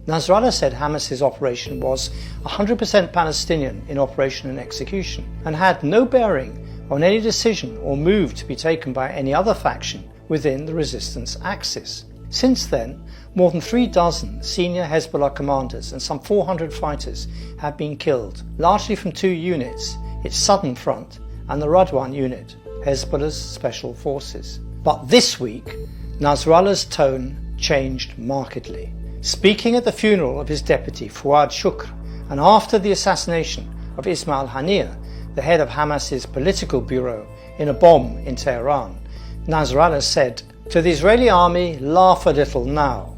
Nasrallah said Hamas's operation was 100% Palestinian in operation and execution and had no bearing on any decision or move to be taken by any other faction within the resistance axis. Since then, more than 36 senior Hezbollah commanders and some 400 fighters have been killed, largely from two units, its southern front and the Radwan unit, Hezbollah's special forces. But this week, Nasrallah's tone changed markedly. Speaking at the funeral of his deputy Fuad Shukr and after the assassination of Ismail Haniyeh, the head of Hamas's political bureau, in a bomb in Tehran, Nasrallah said, "To the Israeli army, laugh a little now,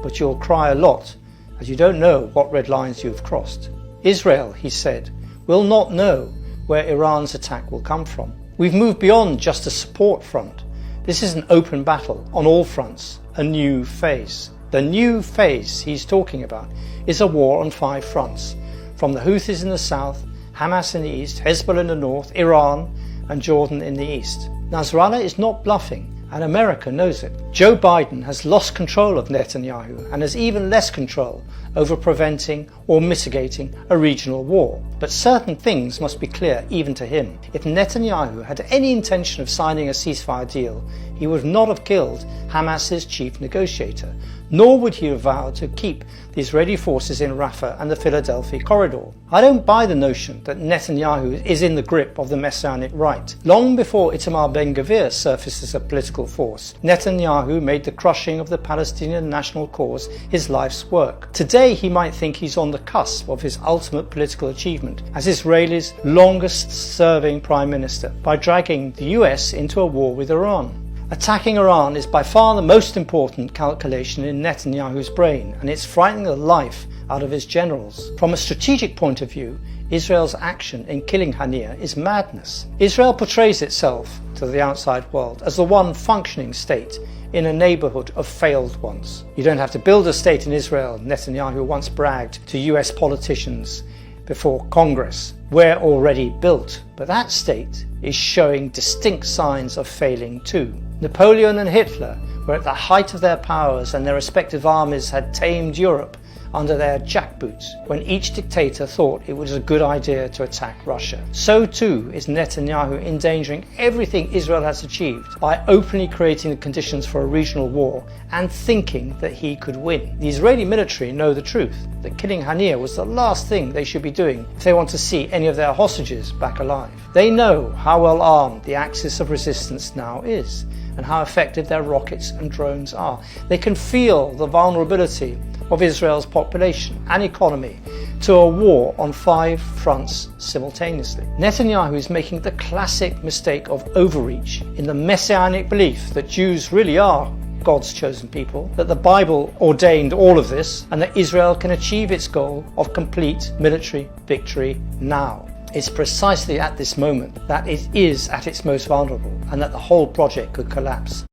but you'll cry a lot as you don't know what red lines you've crossed. Israel," he said, "will not know where Iran's attack will come from. We've moved beyond just a support front. This is an open battle on all fronts, a new phase." The new phase he's talking about is a war on 5 fronts, from the Houthis in the south, Hamas in the east, Hezbollah in the north, Iran and Jordan in the east. Nasrallah is not bluffing, and America knows it. Joe Biden has lost control of Netanyahu and has even less control over preventing or mitigating a regional war. But certain things must be clear even to him. If Netanyahu had any intention of signing a ceasefire deal, he would not have killed Hamas's chief negotiator, nor would he have vowed to keep the Israeli forces in Rafah and the Philadelphia corridor. I don't buy the notion that Netanyahu is in the grip of the Messianic right. Long before Itamar Ben-Gvir surfaced as a political force, Netanyahu made the crushing of the Palestinian national cause his life's work. Today he might think he's on the cusp of his ultimate political achievement as Israel's longest serving prime minister by dragging the US into a war with Iran. Attacking Iran is by far the most important calculation in Netanyahu's brain, and it's frightening the life out of his generals. From a strategic point of view, Israel's action in killing Haniyeh is madness. Israel portrays itself to the outside world as the one functioning state in a neighbourhood of failed ones. You don't have to build a state in Israel, Netanyahu once bragged to US politicians before Congress. We're already built, but that state is showing distinct signs of failing too. Napoleon and Hitler were at the height of their powers and their respective armies had tamed Europe under their jackboots when each dictator thought it was a good idea to attack Russia. So too is Netanyahu endangering everything Israel has achieved by openly creating the conditions for a regional war and thinking that he could win. The Israeli military know the truth, that killing Haniyeh was the last thing they should be doing if they want to see any of their hostages back alive. They know how well armed the axis of resistance now is and how effective their rockets and drones are. They can feel the vulnerability of Israel's population and economy to a war on 5 fronts simultaneously. Netanyahu is making the classic mistake of overreach in the messianic belief that Jews really are God's chosen people, that the Bible ordained all of this, and that Israel can achieve its goal of complete military victory now. It's precisely at this moment that it is at its most vulnerable and that the whole project could collapse.